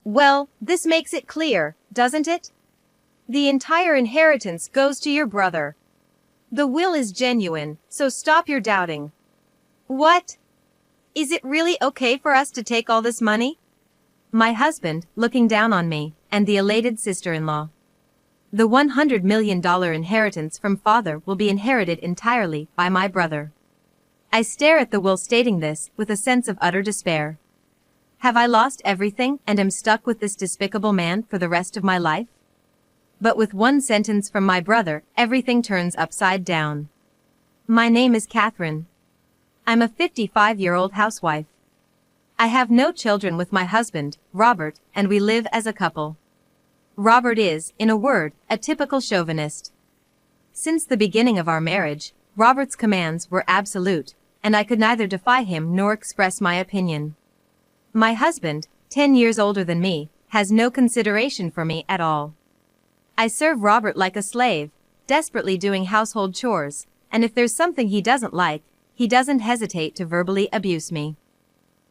Well, this makes it clear, doesn't it? The entire inheritance goes to your brother. The will is genuine, so stop your doubting. What? Is it really okay for us to take all this money? My husband, looking down on me, and the elated sister-in-law. The $100 million inheritance from father will be inherited entirely by my brother. I stare at the will stating this with a sense of utter despair. Have I lost everything and am stuck with this despicable man for the rest of my life? But with one sentence from my brother, everything turns upside down. My name is Catherine. I'm a 55-year-old housewife. I have no children with my husband, Robert, and we live as a couple. Robert is, in a word, a typical chauvinist. Since the beginning of our marriage, Robert's commands were absolute, and I could neither defy him nor express my opinion. My husband, 10 years older than me, has no consideration for me at all. I serve Robert like a slave, desperately doing household chores, and if there's something he doesn't like, he doesn't hesitate to verbally abuse me.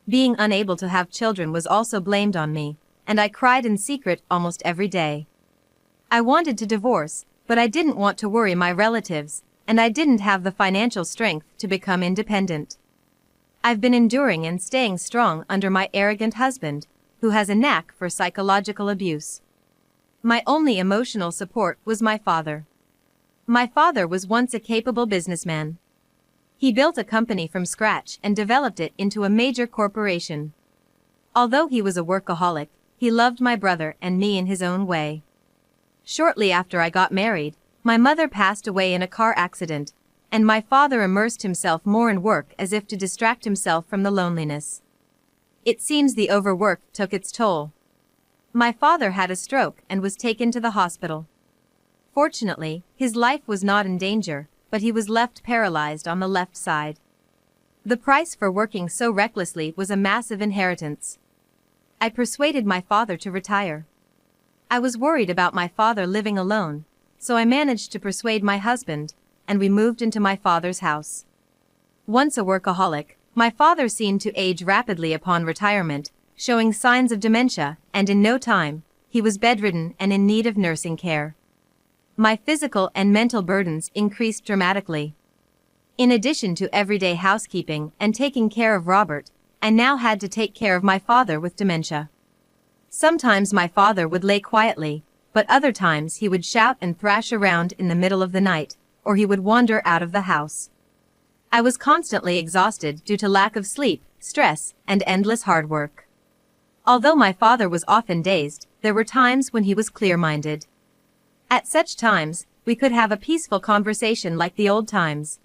Being unable to have children was also blamed on me, and I cried in secret almost every day. I wanted to divorce, but I didn't want to worry my relatives, and I didn't have the financial strength to become independent. I've been enduring and staying strong under my arrogant husband, who has a knack for psychological abuse. My only emotional support was my father. My father was once a capable businessman. He built a company from scratch and developed it into a major corporation. Although he was a workaholic, he loved my brother and me in his own way. Shortly after I got married, my mother passed away in a car accident, and my father immersed himself more in work as if to distract himself from the loneliness. It seems the overwork took its toll. My father had a stroke and was taken to the hospital. Fortunately, his life was not in danger, but he was left paralyzed on the left side. The price for working so recklessly was a massive inheritance. I persuaded my father to retire. I was worried about my father living alone, so I managed to persuade my husband, and we moved into my father's house. Once a workaholic, my father seemed to age rapidly upon retirement, showing signs of dementia, and in no time, he was bedridden and in need of nursing care. My physical and mental burdens increased dramatically. In addition to everyday housekeeping and taking care of Robert, I now had to take care of my father with dementia. Sometimes my father would lay quietly, but other times he would shout and thrash around in the middle of the night, or he would wander out of the house. I was constantly exhausted due to lack of sleep, stress, and endless hard work. Although my father was often dazed, there were times when he was clear-minded. At such times, we could have a peaceful conversation like the old times.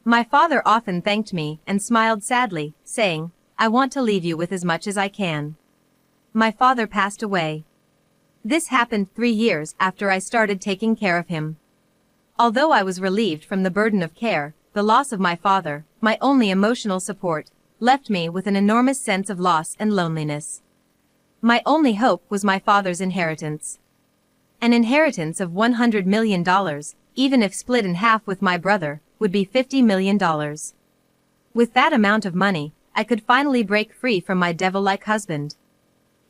My father often thanked me and smiled sadly, saying, "I want to leave you with as much as I can." My father passed away. This happened 3 years after I started taking care of him. Although I was relieved from the burden of care, the loss of my father, my only emotional support, left me with an enormous sense of loss and loneliness. My only hope was my father's inheritance. An inheritance of $100 million, even if split in half with my brother, would be $50 million. With that amount of money, I could finally break free from my devil-like husband.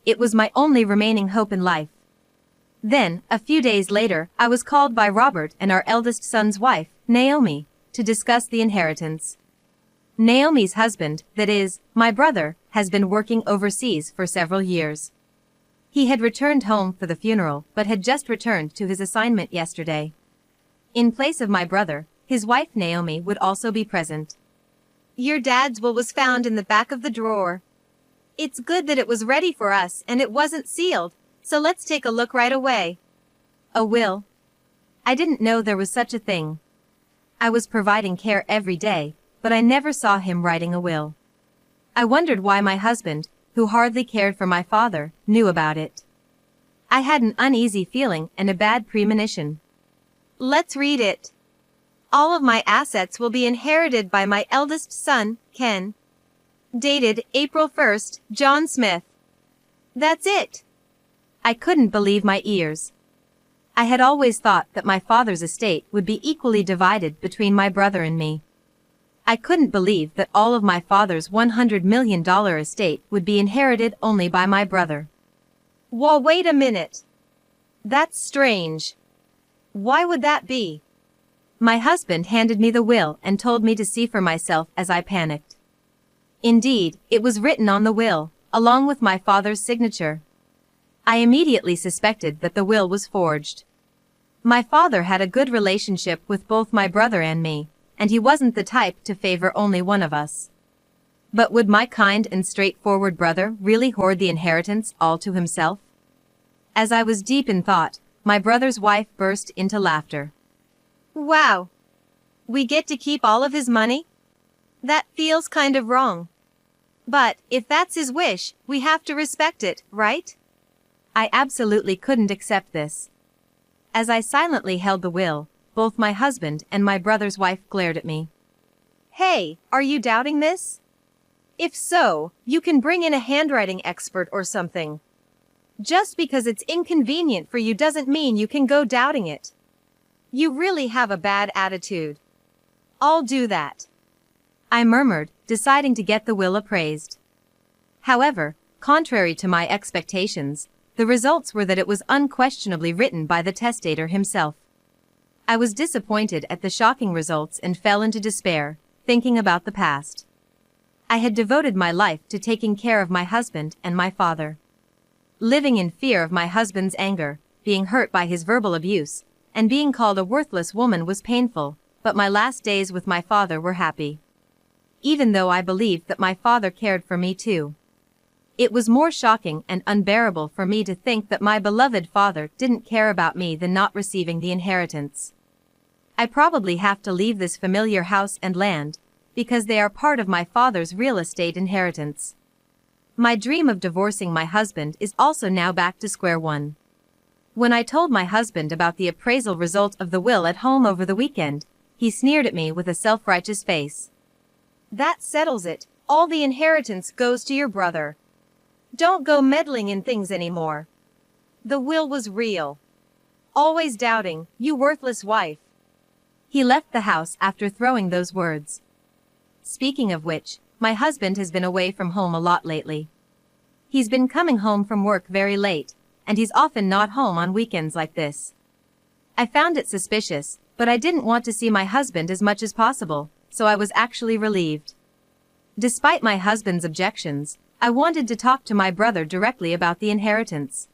It was my only remaining hope in life. Then, a few days later, I was called by Robert and our eldest son's wife, Naomi, to discuss the inheritance. Naomi's husband, that is, my brother, has been working overseas for several years. He had returned home for the funeral but had just returned to his assignment yesterday. In place of my brother, his wife Naomi would also be present. "Your dad's will was found in the back of the drawer. It's good that it was ready for us and it wasn't sealed, so let's take a look right away." A will? I didn't know there was such a thing. I was providing care every day, but I never saw him writing a will. I wondered why my husband, who hardly cared for my father, knew about it. I had an uneasy feeling and a bad premonition. "Let's read it. All of my assets will be inherited by my eldest son, Ken. Dated April 1st, John Smith." That's it. I couldn't believe my ears. I had always thought that my father's estate would be equally divided between my brother and me. I couldn't believe that all of my father's $100 million estate would be inherited only by my brother. Well, wait a minute. That's strange. Why would that be? My husband handed me the will and told me to see for myself as I panicked. Indeed, it was written on the will, along with my father's signature. I immediately suspected that the will was forged. My father had a good relationship with both my brother and me, and he wasn't the type to favor only one of us. But would my kind and straightforward brother really hoard the inheritance all to himself? As I was deep in thought, my brother's wife burst into laughter. Wow! We get to keep all of his money? That feels kind of wrong. But, if that's his wish, we have to respect it, right? I absolutely couldn't accept this. As I silently held the will, both my husband and my brother's wife glared at me. Hey, are you doubting this? If so, you can bring in a handwriting expert or something. Just because it's inconvenient for you doesn't mean you can go doubting it. You really have a bad attitude. I'll do that, I murmured, deciding to get the will appraised. However, contrary to my expectations, the results were that it was unquestionably written by the testator himself. I was disappointed at the shocking results and fell into despair, thinking about the past. I had devoted my life to taking care of my husband and my father. Living in fear of my husband's anger, being hurt by his verbal abuse, and being called a worthless woman was painful, but my last days with my father were happy. Even though I believed that my father cared for me too. It was more shocking and unbearable for me to think that my beloved father didn't care about me than not receiving the inheritance. I probably have to leave this familiar house and land, because they are part of my father's real estate inheritance. My dream of divorcing my husband is also now back to square one. When I told my husband about the appraisal result of the will at home over the weekend, he sneered at me with a self-righteous face. That settles it, all the inheritance goes to your brother. Don't go meddling in things anymore. The will was real. Always doubting, you worthless wife. He left the house after throwing those words. Speaking of which, my husband has been away from home a lot lately. He's been coming home from work very late, and he's often not home on weekends like this. I found it suspicious, but I didn't want to see my husband as much as possible, so I was actually relieved. Despite my husband's objections, I wanted to talk to my brother directly about the inheritance.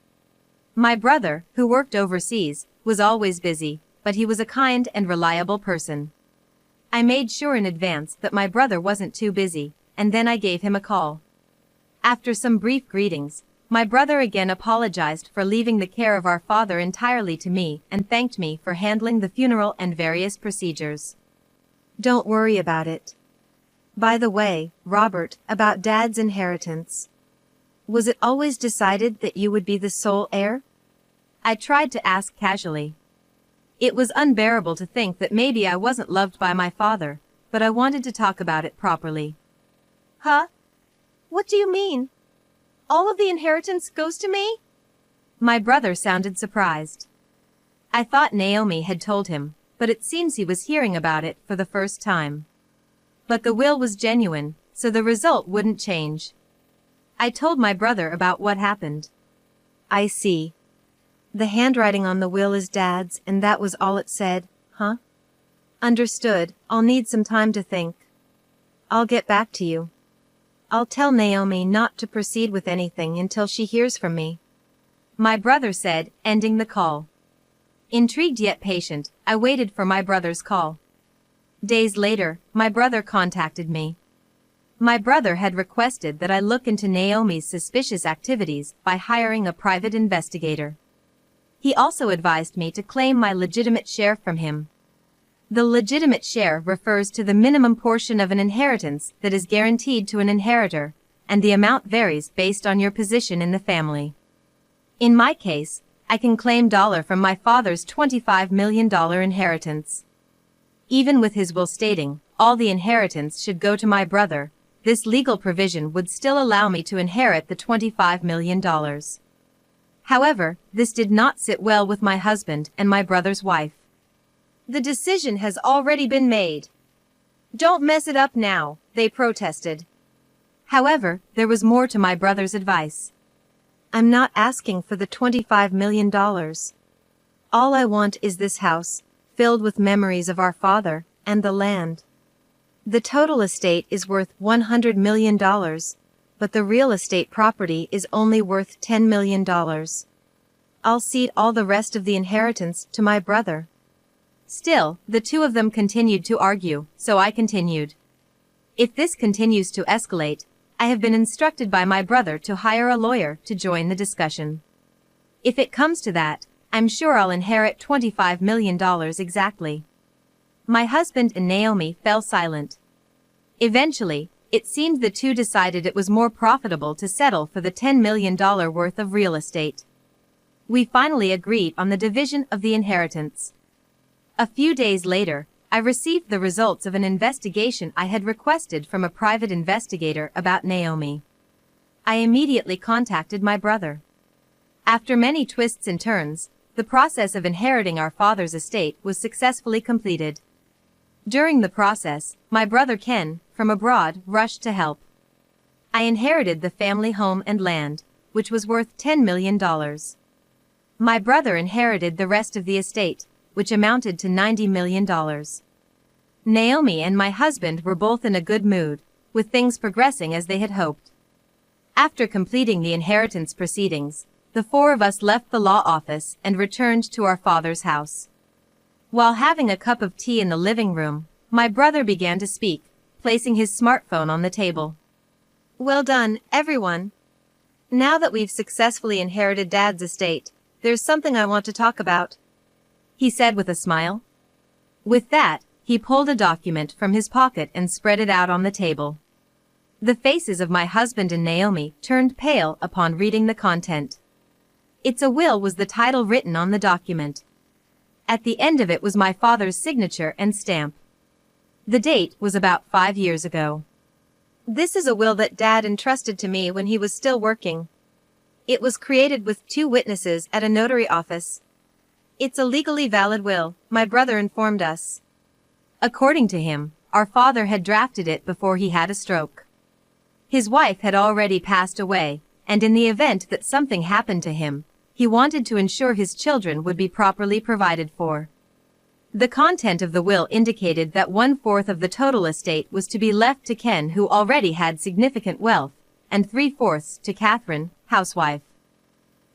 My brother, who worked overseas, was always busy, but he was a kind and reliable person. I made sure in advance that my brother wasn't too busy, and then I gave him a call. After some brief greetings, my brother again apologized for leaving the care of our father entirely to me and thanked me for handling the funeral and various procedures. Don't worry about it. By the way, Robert, about Dad's inheritance. Was it always decided that you would be the sole heir? I tried to ask casually. It was unbearable to think that maybe I wasn't loved by my father, but I wanted to talk about it properly. Huh? What do you mean? All of the inheritance goes to me? My brother sounded surprised. I thought Naomi had told him, but it seems he was hearing about it for the first time. But the will was genuine, so the result wouldn't change. I told my brother about what happened. I see. The handwriting on the will is Dad's, and that was all it said, huh? Understood, I'll need some time to think. I'll get back to you. I'll tell Naomi not to proceed with anything until she hears from me. My brother said, ending the call. Intrigued yet patient, I waited for my brother's call. Days later, my brother contacted me. My brother had requested that I look into Naomi's suspicious activities by hiring a private investigator. He also advised me to claim my legitimate share from him. The legitimate share refers to the minimum portion of an inheritance that is guaranteed to an inheritor, and the amount varies based on your position in the family. In my case, I can claim dollar from my father's $25 million inheritance. Even with his will stating, all the inheritance should go to my brother, this legal provision would still allow me to inherit the $25 million. However, this did not sit well with my husband and my brother's wife. The decision has already been made. Don't mess it up now, they protested. However, there was more to my brother's advice. I'm not asking for the $25 million. All I want is this house, filled with memories of our father, and the land. The total estate is worth $100 million, but the real estate property is only worth $10 million. I'll cede all the rest of the inheritance to my brother. Still, the two of them continued to argue, so I continued. If this continues to escalate, I have been instructed by my brother to hire a lawyer to join the discussion. If it comes to that, I'm sure I'll inherit $25 million exactly. My husband and Naomi fell silent. Eventually, it seemed the two decided it was more profitable to settle for the $10 million worth of real estate. We finally agreed on the division of the inheritance. A few days later, I received the results of an investigation I had requested from a private investigator about Naomi. I immediately contacted my brother. After many twists and turns, the process of inheriting our father's estate was successfully completed. During the process, my brother Ken, from abroad, rushed to help. I inherited the family home and land, which was worth $10 million. My brother inherited the rest of the estate, which amounted to $90 million. Naomi and my husband were both in a good mood, with things progressing as they had hoped. After completing the inheritance proceedings, the four of us left the law office and returned to our father's house. While having a cup of tea in the living room, my brother began to speak, placing his smartphone on the table. Well done, everyone. Now that we've successfully inherited Dad's estate, there's something I want to talk about, he said with a smile. With that, he pulled a document from his pocket and spread it out on the table. The faces of my husband and Naomi turned pale upon reading the content. "It's a will" was the title written on the document. At the end of it was my father's signature and stamp. The date was about 5 years ago. This is a will that Dad entrusted to me when he was still working. It was created with 2 witnesses at a notary office. It's a legally valid will, my brother informed us. According to him, our father had drafted it before he had a stroke. His wife had already passed away, and in the event that something happened to him, he wanted to ensure his children would be properly provided for. The content of the will indicated that 1/4 of the total estate was to be left to Ken, who already had significant wealth, and 3/4 to Catherine, housewife.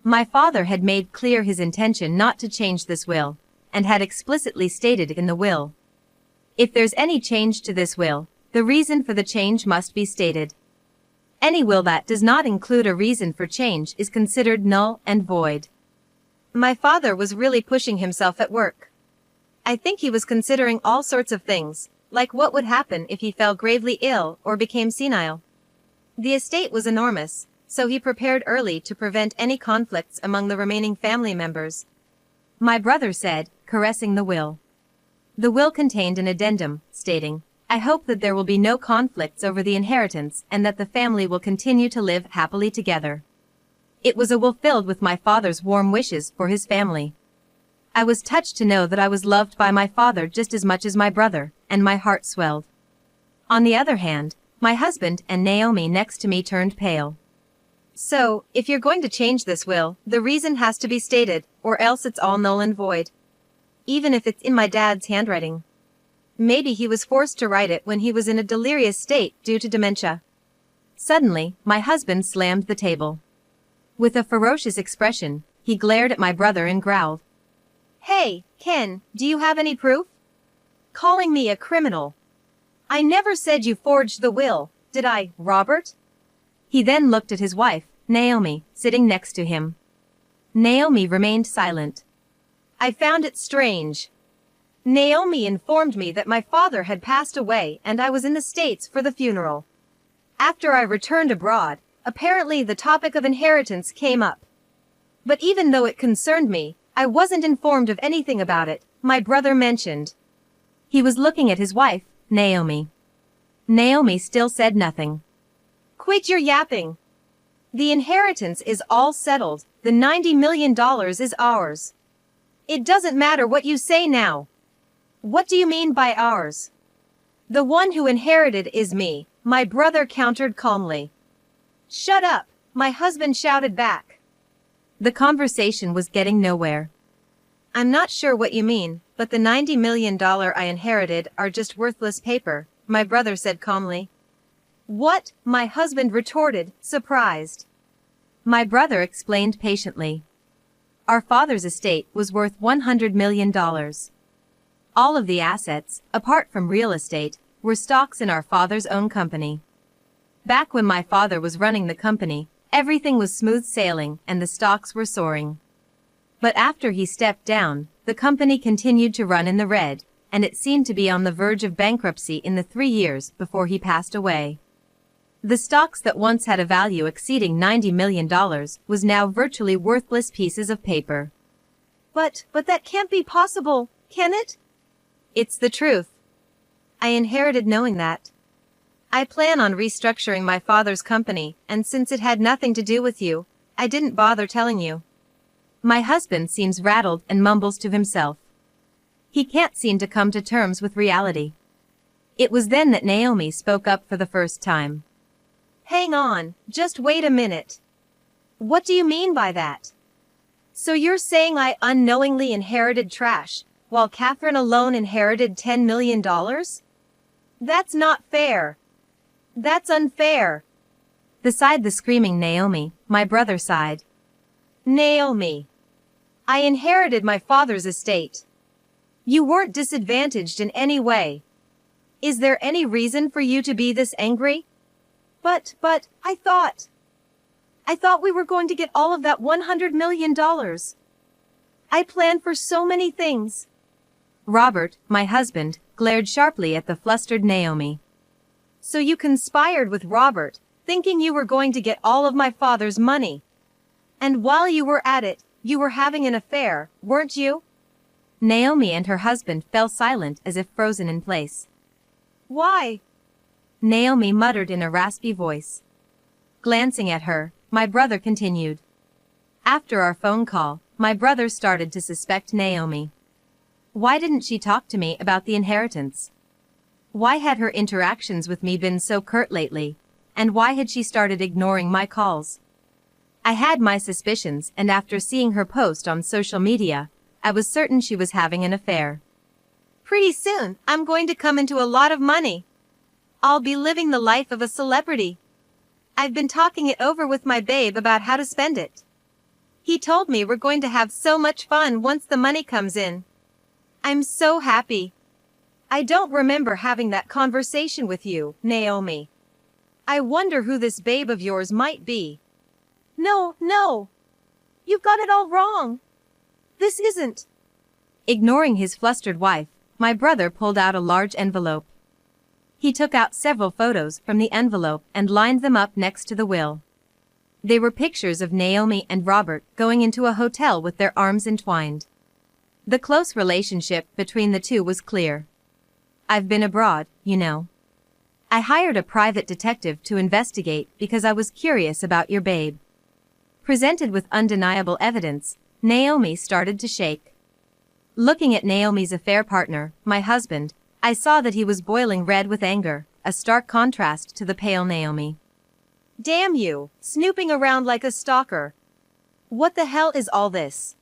My father had made clear his intention not to change this will, and had explicitly stated in the will. If there's any change to this will, the reason for the change must be stated. Any will that does not include a reason for change is considered null and void. My father was really pushing himself at work. I think he was considering all sorts of things, like what would happen if he fell gravely ill or became senile. The estate was enormous, so he prepared early to prevent any conflicts among the remaining family members. My brother said, caressing the will. The will contained an addendum, stating, "I hope that there will be no conflicts over the inheritance and that the family will continue to live happily together." It was a will filled with my father's warm wishes for his family. I was touched to know that I was loved by my father just as much as my brother, and my heart swelled. On the other hand, my husband and Naomi next to me turned pale. "So, if you're going to change this will, the reason has to be stated, or else it's all null and void. Even if it's in my dad's handwriting. Maybe he was forced to write it when he was in a delirious state due to dementia." Suddenly, my husband slammed the table. With a ferocious expression, he glared at my brother and growled, "Hey, Ken, do you have any proof? Calling me a criminal. I never said you forged the will, did I, Robert?" He then looked at his wife, Naomi, sitting next to him. Naomi remained silent. I found it strange. Naomi informed me that my father had passed away and I was in the States for the funeral. After I returned abroad, apparently the topic of inheritance came up. But even though it concerned me, I wasn't informed of anything about it, my brother mentioned. He was looking at his wife, Naomi. Naomi still said nothing. "Quit your yapping. The inheritance is all settled, the $90 million is ours. It doesn't matter what you say now." "What do you mean by ours?" "The one who inherited is me," my brother countered calmly. "Shut up," my husband shouted back. The conversation was getting nowhere. I'm not sure what you mean, but the $90 million I inherited are just worthless paper, my brother said calmly. What? My husband retorted, surprised. My brother explained patiently. Our father's estate was worth $100 million. All of the assets, apart from real estate, were stocks in our father's own company. Back when my father was running the company, everything was smooth sailing and the stocks were soaring. But after he stepped down, the company continued to run in the red, and it seemed to be on the verge of bankruptcy in the 3 years before he passed away. The stocks that once had a value exceeding $90 million was now virtually worthless pieces of paper. But that can't be possible, can it? It's the truth. I inherited knowing that. I plan on restructuring my father's company, and since it had nothing to do with you, I didn't bother telling you. My husband seems rattled and mumbles to himself. He can't seem to come to terms with reality. It was then that Naomi spoke up for the first time. Hang on, just wait a minute. What do you mean by that? So you're saying I unknowingly inherited trash, while Catherine alone inherited $10 million? That's not fair. That's unfair. Beside the screaming Naomi, my brother sighed. Naomi. I inherited my father's estate. You weren't disadvantaged in any way. Is there any reason for you to be this angry? But, I thought we were going to get all of that $100 million. I planned for so many things. Robert, my husband, glared sharply at the flustered Naomi. So you conspired with Robert, thinking you were going to get all of my father's money. And while you were at it, you were having an affair, weren't you? Naomi and her husband fell silent as if frozen in place. Why? Naomi muttered in a raspy voice. Glancing at her, my brother continued. After our phone call, my brother started to suspect Naomi. Why didn't she talk to me about the inheritance? Why had her interactions with me been so curt lately, and why had she started ignoring my calls? I had my suspicions, and after seeing her post on social media, I was certain she was having an affair. Pretty soon, I'm going to come into a lot of money. I'll be living the life of a celebrity. I've been talking it over with my babe about how to spend it. He told me we're going to have so much fun once the money comes in. I'm so happy. I don't remember having that conversation with you, Naomi. I wonder who this babe of yours might be. No. You've got it all wrong. This isn't. Ignoring his flustered wife, my brother pulled out a large envelope. He took out several photos from the envelope and lined them up next to the will. They were pictures of Naomi and Robert going into a hotel with their arms entwined. The close relationship between the two was clear. I've been abroad, you know. I hired a private detective to investigate because I was curious about your babe. Presented with undeniable evidence, Naomi started to shake. Looking at Naomi's affair partner, my husband, I saw that he was boiling red with anger, a stark contrast to the pale Naomi. Damn you, snooping around like a stalker. What the hell is all this?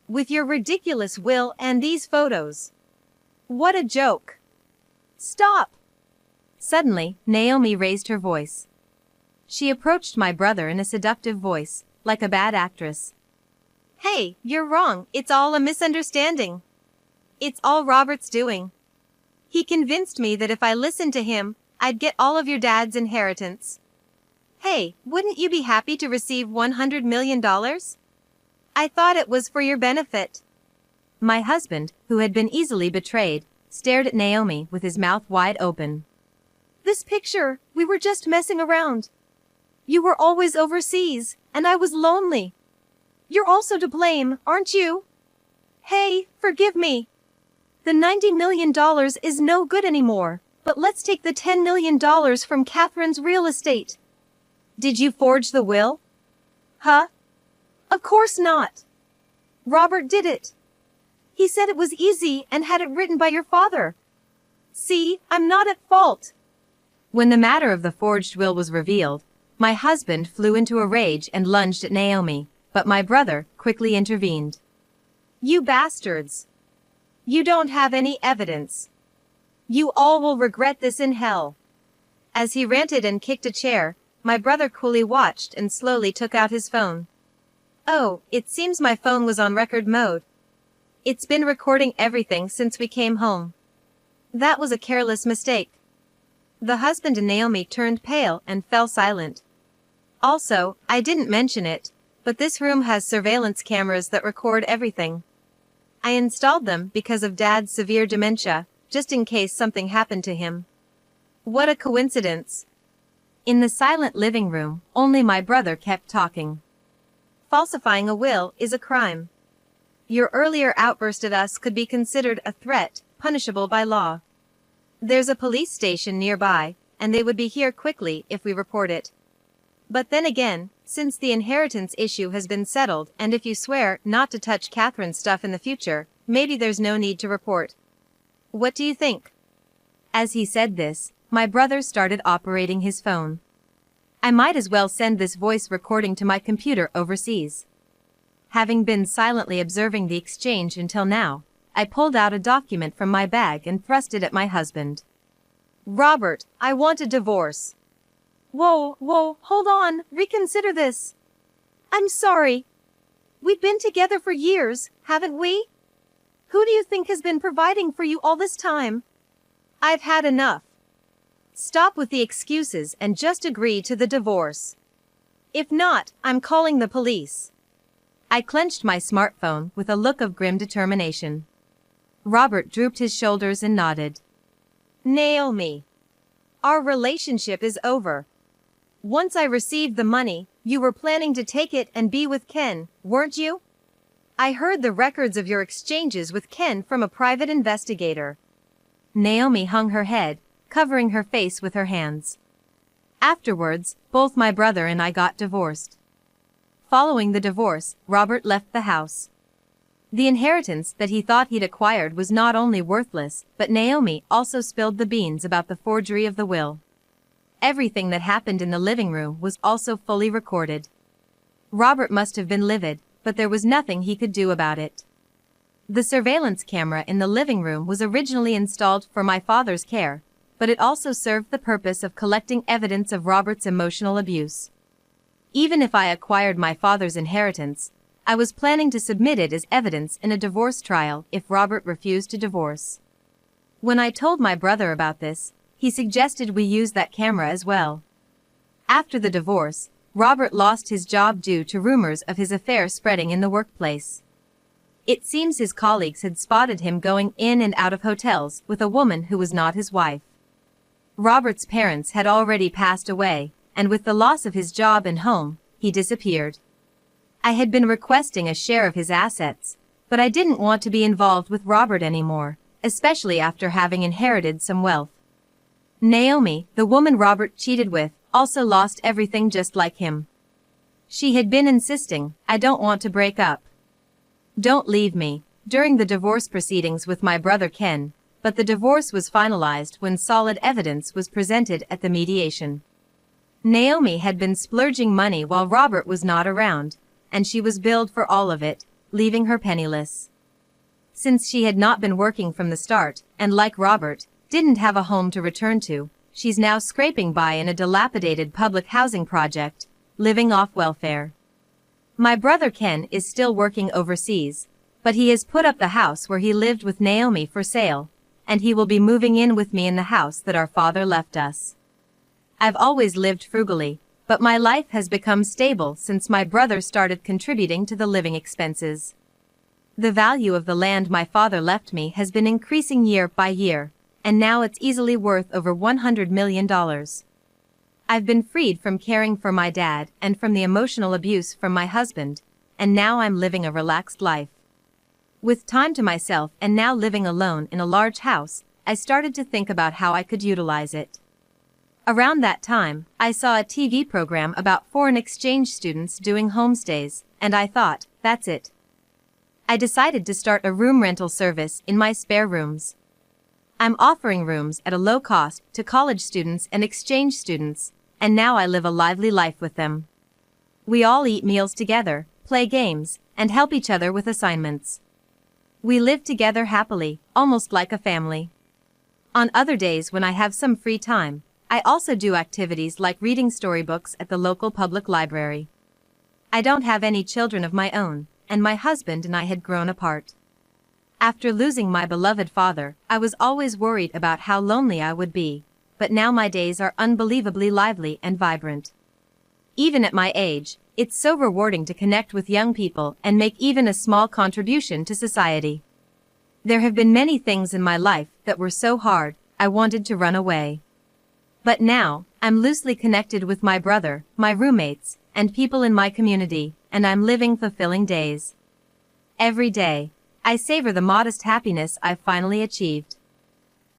With your ridiculous will and these photos. What a joke. Stop! Suddenly, Naomi raised her voice. She approached my brother in a seductive voice, like a bad actress. Hey, you're wrong, it's all a misunderstanding. It's all Robert's doing. He convinced me that if I listened to him, I'd get all of your dad's inheritance. Hey, wouldn't you be happy to receive $100 million? I thought it was for your benefit. My husband, who had been easily betrayed, stared at Naomi with his mouth wide open. This picture, we were just messing around. You were always overseas, and I was lonely. You're also to blame, aren't you? Hey, forgive me. The $90 million is no good anymore, but let's take the $10 million from Catherine's real estate. Did you forge the will? Huh? Of course not. Robert did it. He said it was easy and had it written by your father. See, I'm not at fault. When the matter of the forged will was revealed, my husband flew into a rage and lunged at Naomi, but my brother quickly intervened. You bastards! You don't have any evidence. You all will regret this in hell. As he ranted and kicked a chair, my brother coolly watched and slowly took out his phone. Oh, it seems my phone was on record mode. It's been recording everything since we came home. That was a careless mistake. The husband and Naomi turned pale and fell silent. Also, I didn't mention it, but this room has surveillance cameras that record everything. I installed them because of Dad's severe dementia, just in case something happened to him. What a coincidence. In the silent living room, only my brother kept talking. Falsifying a will is a crime. Your earlier outburst at us could be considered a threat, punishable by law. There's a police station nearby, and they would be here quickly if we report it. But then again, since the inheritance issue has been settled and if you swear not to touch Catherine's stuff in the future, maybe there's no need to report. What do you think? As he said this, my brother started operating his phone. I might as well send this voice recording to my computer overseas. Having been silently observing the exchange until now, I pulled out a document from my bag and thrust it at my husband. Robert, I want a divorce. Whoa, hold on, reconsider this. I'm sorry. We've been together for years, haven't we? Who do you think has been providing for you all this time? I've had enough. Stop with the excuses and just agree to the divorce. If not, I'm calling the police. I clenched my smartphone with a look of grim determination. Robert drooped his shoulders and nodded. Naomi, our relationship is over. Once I received the money, you were planning to take it and be with Ken, weren't you? I heard the records of your exchanges with Ken from a private investigator. Naomi hung her head, covering her face with her hands. Afterwards, both my brother and I got divorced. Following the divorce, Robert left the house. The inheritance that he thought he'd acquired was not only worthless, but Naomi also spilled the beans about the forgery of the will. Everything that happened in the living room was also fully recorded. Robert must have been livid, but there was nothing he could do about it. The surveillance camera in the living room was originally installed for my father's care, but it also served the purpose of collecting evidence of Robert's emotional abuse. Even if I acquired my father's inheritance, I was planning to submit it as evidence in a divorce trial if Robert refused to divorce. When I told my brother about this, he suggested we use that camera as well. After the divorce, Robert lost his job due to rumors of his affair spreading in the workplace. It seems his colleagues had spotted him going in and out of hotels with a woman who was not his wife. Robert's parents had already passed away, and with the loss of his job and home, he disappeared. I had been requesting a share of his assets, but I didn't want to be involved with Robert anymore, especially after having inherited some wealth. Naomi, the woman Robert cheated with, also lost everything just like him. She had been insisting, "I don't want to break up. Don't leave me," during the divorce proceedings with my brother Ken, but the divorce was finalized when solid evidence was presented at the mediation. Naomi had been splurging money while Robert was not around, and she was billed for all of it, leaving her penniless. Since she had not been working from the start, and like Robert, didn't have a home to return to, she's now scraping by in a dilapidated public housing project, living off welfare. My brother Ken is still working overseas, but he has put up the house where he lived with Naomi for sale, and he will be moving in with me in the house that our father left us. I've always lived frugally, but my life has become stable since my brother started contributing to the living expenses. The value of the land my father left me has been increasing year by year, and now it's easily worth over $100 million. I've been freed from caring for my dad and from the emotional abuse from my husband, and now I'm living a relaxed life. With time to myself and now living alone in a large house, I started to think about how I could utilize it. Around that time, I saw a TV program about foreign exchange students doing homestays, and I thought, that's it. I decided to start a room rental service in my spare rooms. I'm offering rooms at a low cost to college students and exchange students, and now I live a lively life with them. We all eat meals together, play games, and help each other with assignments. We live together happily, almost like a family. On other days when I have some free time, I also do activities like reading storybooks at the local public library. I don't have any children of my own, and my husband and I had grown apart. After losing my beloved father, I was always worried about how lonely I would be, but now my days are unbelievably lively and vibrant. Even at my age, it's so rewarding to connect with young people and make even a small contribution to society. There have been many things in my life that were so hard, I wanted to run away. But now, I'm loosely connected with my brother, my roommates, and people in my community, and I'm living fulfilling days. Every day, I savor the modest happiness I've finally achieved.